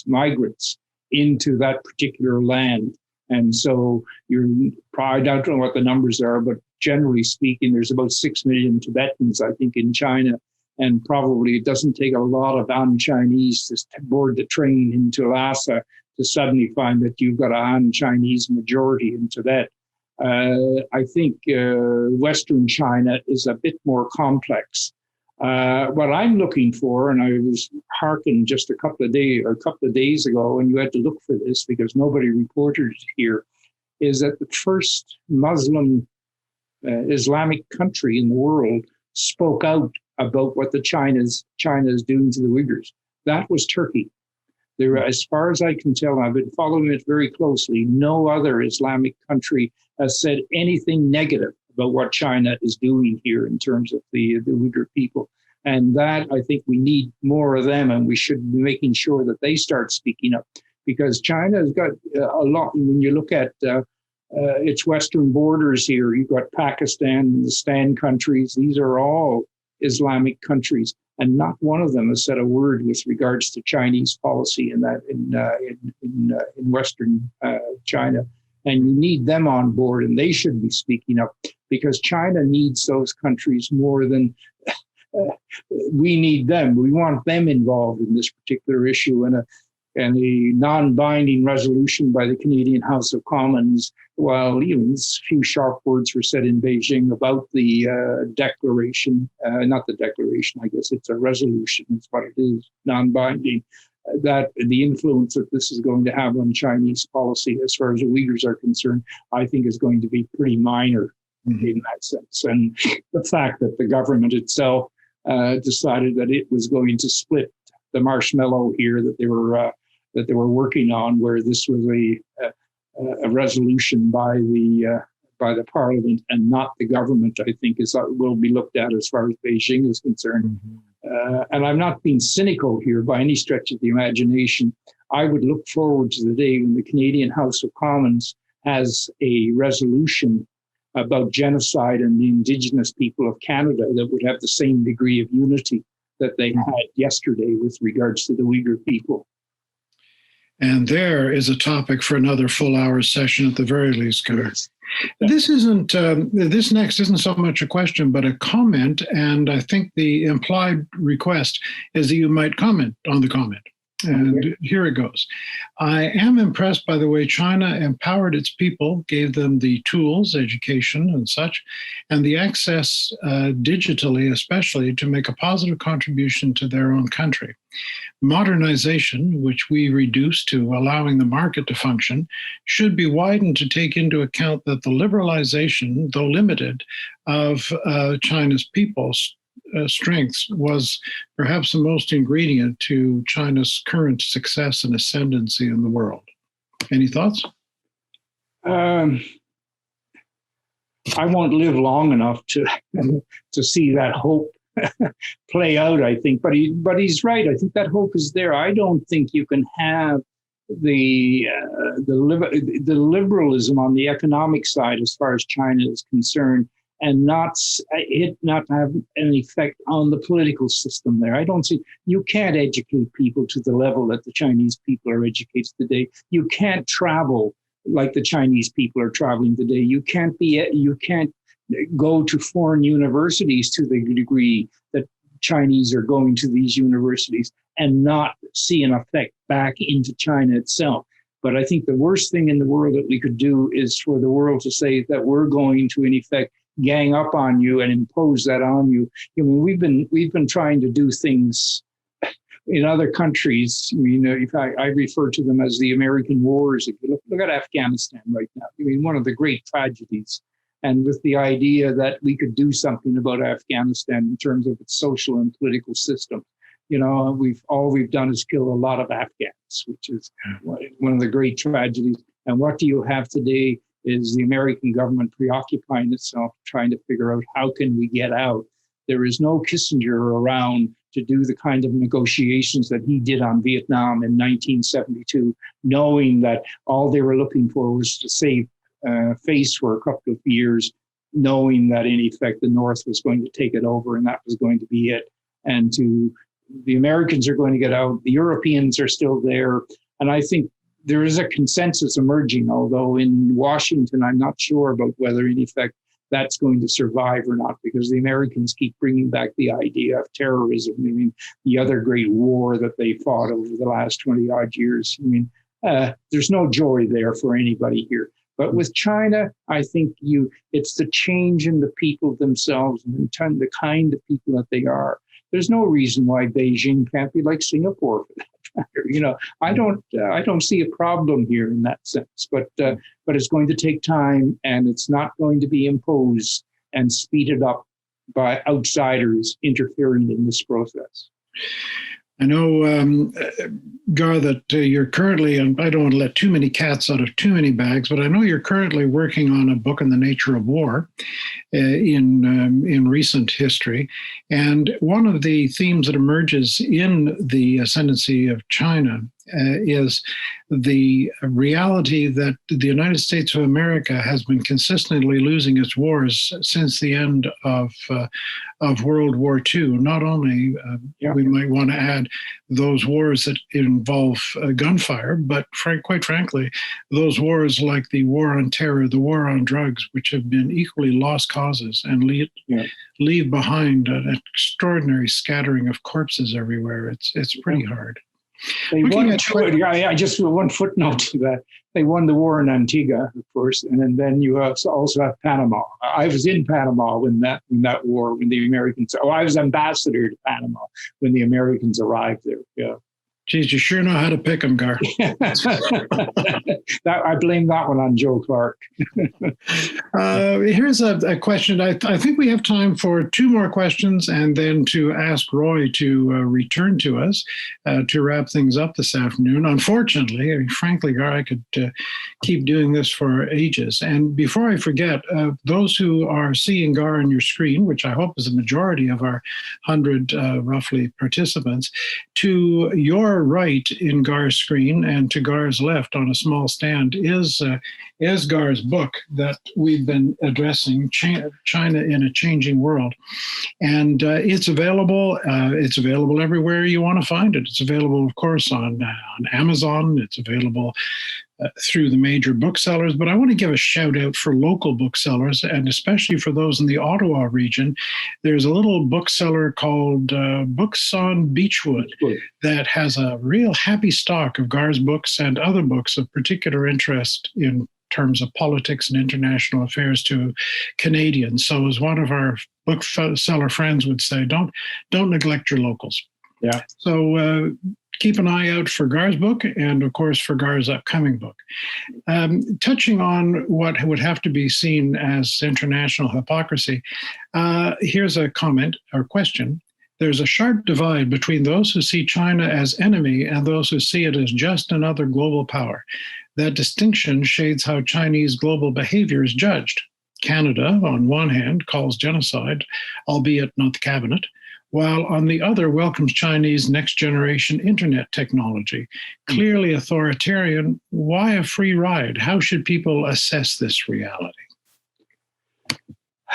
migrants into that particular land. And so I don't know what the numbers are, but generally speaking, there's about 6 million Tibetans, I think, in China. And probably it doesn't take a lot of Han Chinese to board the train into Lhasa to suddenly find that you've got a Han Chinese majority in Tibet. I think Western China is a bit more complex. What I'm looking for, and I was hearkened just a couple of days ago, and you had to look for this because nobody reported it here, is that the first Muslim Islamic country in the world spoke out about what the China is doing to the Uyghurs. That was Turkey. There, as far as I can tell, I've been following it very closely, no other Islamic country has said anything negative about what China is doing here in terms of the Uyghur people. And that, I think we need more of them, and we should be making sure that they start speaking up, because China has got a lot. When you look at its western borders here, you've got Pakistan, the Stan countries. These are all Islamic countries, and not one of them has said a word with regards to Chinese policy in Western China. And you need them on board, and they should be speaking up, because China needs those countries more than we need them. We want them involved in this particular issue. And a non-binding resolution by the Canadian House of Commons, while a few sharp words were said in Beijing about the declaration, not the declaration, I guess it's a resolution, it's what it is, non-binding, that the influence that this is going to have on Chinese policy as far as the Uyghurs are concerned, I think is going to be pretty minor in that sense. And the fact that the government itself decided that it was going to split the marshmallow here that they were working on, where this was a resolution by the parliament and not the government, I think will be looked at as far as Beijing is concerned. And I'm not being cynical here by any stretch of the imagination. I would look forward to the day when the Canadian House of Commons has a resolution about genocide and the Indigenous people of Canada that would have the same degree of unity that they had yesterday with regards to the Uyghur people. And there is a topic for another full hour session at the very least, Gar. This next isn't so much a question, but a comment. And I think the implied request is that you might comment on the comment. And here it goes. I am impressed by the way China empowered its people, gave them the tools, education and such, and the access digitally, especially, to make a positive contribution to their own country. Modernization, which we reduce to allowing the market to function, should be widened to take into account that the liberalization, though limited, of China's people's strengths was perhaps the most ingredient to China's current success and ascendancy in the world. Any thoughts? I won't live long enough to see that hope play out, I think. But he's right. I think that hope is there. I don't think you can have the liberalism on the economic side as far as China is concerned, and not have an effect on the political system there. I don't see, you can't educate people to the level that the Chinese people are educated today. You can't travel like the Chinese people are traveling today. You can't go to foreign universities to the degree that Chinese are going to these universities and not see an effect back into China itself. But I think the worst thing in the world that we could do is for the world to say that we're going to, in effect, gang up on you and impose that on you. I mean, we've been trying to do things in other countries. I mean, if I refer to them as the American wars. If you look at Afghanistan right now, I mean, one of the great tragedies, and with the idea that we could do something about Afghanistan in terms of its social and political system. All we've done is kill a lot of Afghans, which is one of the great tragedies. And what do you have today is the American government preoccupying itself, trying to figure out how can we get out. There is no Kissinger around to do the kind of negotiations that he did on Vietnam in 1972, knowing that all they were looking for was to save face for a couple of years, knowing that in effect the North was going to take it over and that was going to be it. And the Americans are going to get out, the Europeans are still there. And I think there is a consensus emerging, although in Washington, I'm not sure about whether, in effect, that's going to survive or not, because the Americans keep bringing back the idea of terrorism. I mean, the other great war that they fought over the last 20 odd years. I mean, there's no joy there for anybody here. But with China, I think it's the change in the people themselves and the kind of people that they are. There's no reason why Beijing can't be like Singapore for that matter. I don't see a problem here in that sense. But it's going to take time, and it's not going to be imposed and speeded up by outsiders interfering in this process. I know, Gar, that you're currently, and I don't want to let too many cats out of too many bags, but I know you're currently working on a book on the nature of war in recent history. And one of the themes that emerges in the Ascendency of China is the reality that the United States of America has been consistently losing its wars since the end of World War II. Not only, we might want to add those wars that involve gunfire, but quite frankly, those wars like the war on terror, the war on drugs, which have been equally lost causes and leave behind an extraordinary scattering of corpses everywhere. It's pretty hard. Just one footnote to that. They won the war in Antigua, of course, and then you also have Panama. I was in Panama when that war, when the Americans. I was ambassador to Panama when the Americans arrived there. Yeah. Geez, you sure know how to pick them, Gar. I blame that one on Joe Clark. Here's a question. I think we have time for two more questions and then to ask Roy to return to us to wrap things up this afternoon. Unfortunately, frankly, Gar, I could keep doing this for ages. And before I forget, those who are seeing Gar on your screen, which I hope is a majority of our 100 roughly participants, to your right in Gar's screen and to Gar's left on a small stand is is Gar's book that we've been addressing, China in a Changing World. And it's available. It's available everywhere you want to find it. It's available, of course, on Amazon. It's available through the major booksellers. But I want to give a shout out for local booksellers, and especially for those in the Ottawa region. There's a little bookseller called Books on Beechwood that has a real happy stock of Gar's books and other books of particular interest in terms of politics and international affairs to Canadians. So as one of our bookseller friends would say, don't neglect your locals. Yeah. So keep an eye out for Gar's book and, of course, for Gar's upcoming book. Touching on what would have to be seen as international hypocrisy, here's a comment or question. There's a sharp divide between those who see China as enemy and those who see it as just another global power. That distinction shades how Chinese global behavior is judged. Canada, on one hand, calls genocide, albeit not the cabinet, while on the other welcomes Chinese next-generation internet technology. Clearly authoritarian. Why a free ride? How should people assess this reality?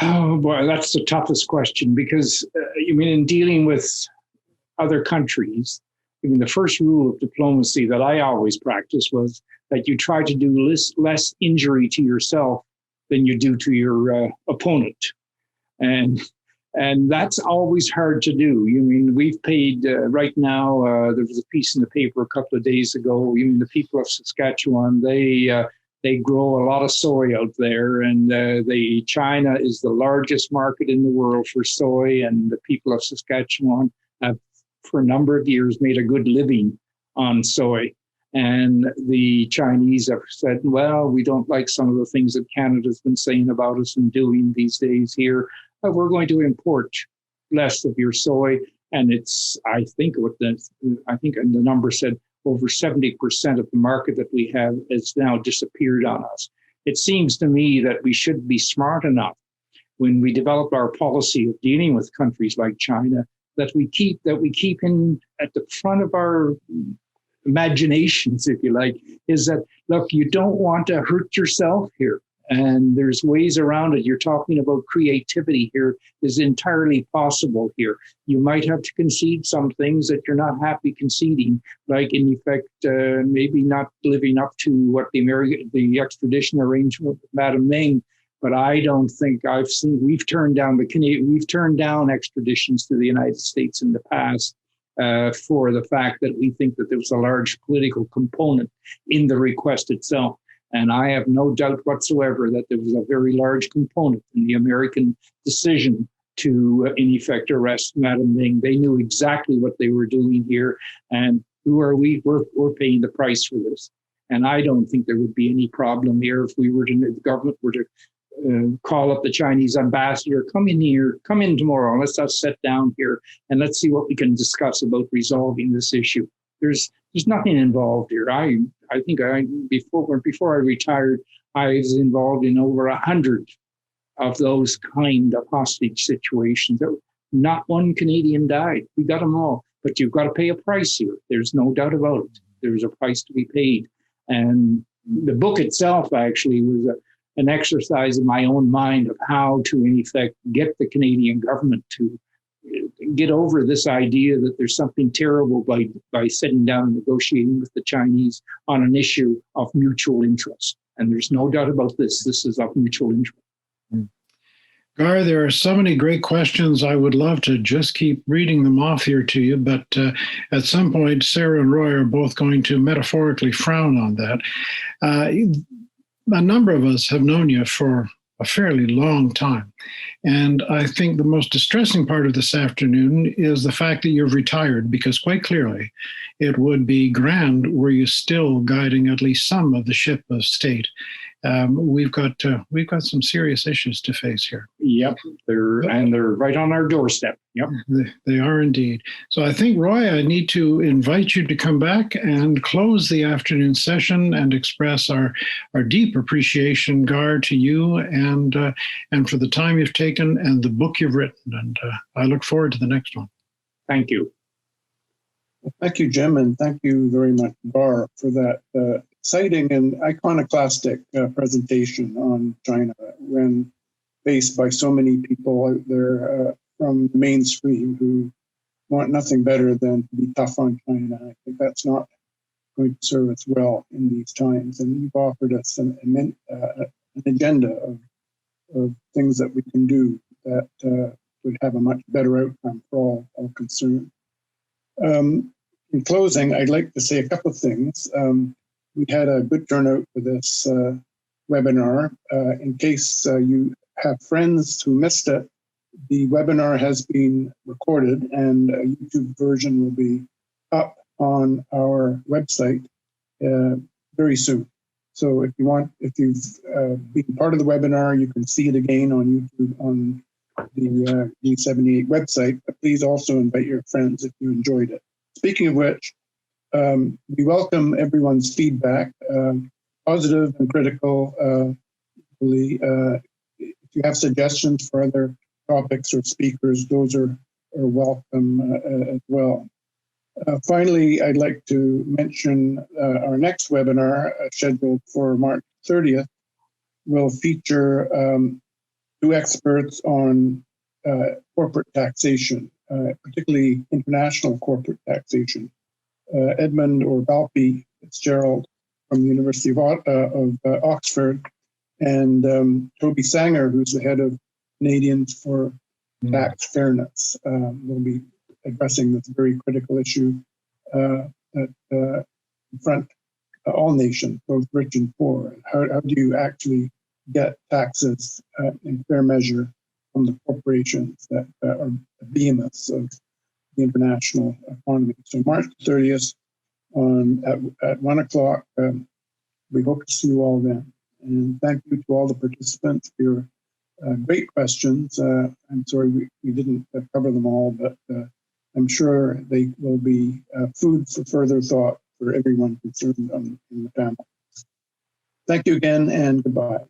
Oh, boy, that's the toughest question because, in dealing with other countries, the first rule of diplomacy that I always practiced was that you try to do less injury to yourself than you do to your opponent. And that's always hard to do. We've paid right now, there was a piece in the paper a couple of days ago, the people of Saskatchewan, they grow a lot of soy out there, and China is the largest market in the world for soy, and the people of Saskatchewan have for a number of years made a good living on soy. And the Chinese have said, well, we don't like some of the things that Canada's been saying about us and doing these days here. We're going to import less of your soy. And I think the number said over 70% of the market that we have has now disappeared on us. It seems to me that we should be smart enough when we develop our policy of dealing with countries like China that we keep in at the front of our imaginations, if you like, is that, look, you don't want to hurt yourself here. And there's ways around it. You're talking about creativity here is entirely possible here. You might have to concede some things that you're not happy conceding, like in effect, maybe not living up to what the extradition arrangement with Madam Ming. But I don't think we've turned down extraditions to the United States in the past for the fact that we think that there was a large political component in the request itself. And I have no doubt whatsoever that there was a very large component in the American decision to, in effect, arrest Madam Ming. They knew exactly what they were doing here. And who are we? We're paying the price for this. And I don't think there would be any problem here if the government were to call up the Chinese ambassador, come in tomorrow, let's us sit down here and let's see what we can discuss about resolving this issue. There's nothing involved here. I think before I retired, I was involved in over 100 of those kind of hostage situations. Not one Canadian died. We got them all. But you've got to pay a price here. There's no doubt about it. There's a price to be paid. And the book itself actually was an exercise in my own mind of how to, in effect, get the Canadian government to get over this idea that there's something terrible by sitting down and negotiating with the Chinese on an issue of mutual interest. And there's no doubt about this. This is of mutual interest. Gar, there are so many great questions. I would love to just keep reading them off here to you, but at some point, Sarah and Roy are both going to metaphorically frown on that. A number of us have known you for a fairly long time. And I think the most distressing part of this afternoon is the fact that you've retired, because quite clearly it would be grand were you still guiding at least some of the ship of state. We've got some serious issues to face here. Yep, they're right on our doorstep. Yep, they are indeed. So I think, Roy, I need to invite you to come back and close the afternoon session and express our deep appreciation, Gar, to you and for the time you've taken and the book you've written. And I look forward to the next one. Thank you. Well, thank you, Jim, and thank you very much, Gar, for that exciting and iconoclastic presentation on China when faced by so many people out there from the mainstream who want nothing better than to be tough on China. I think that's not going to serve us well in these times. And you've offered us an agenda of things that we can do that would have a much better outcome for all concerned. In closing, I'd like to say a couple of things. We had a good turnout for this webinar. In case you have friends who missed it, the webinar has been recorded and a YouTube version will be up on our website very soon. So if you've been part of the webinar, you can see it again on YouTube on the D78 website, but please also invite your friends if you enjoyed it. Speaking of which, we welcome everyone's feedback, positive and critical. If you have suggestions for other topics or speakers, those are welcome as well. Finally, I'd like to mention our next webinar scheduled for March 30th will feature two experts on corporate taxation, particularly international corporate taxation. Edmund or Valpy Fitzgerald from the University of Oxford, and Toby Sanger, who's the head of Canadians for Tax Fairness, will be addressing this very critical issue that confront all nations, both rich and poor. How do you actually get taxes in fair measure from the corporations that are the behemoths of the international economy? So March 30th at 1 o'clock, we hope to see you all then. And thank you to all the participants for your great questions. I'm sorry we didn't cover them all, but I'm sure they will be food for further thought for everyone concerned in the panel. Thank you again and goodbye.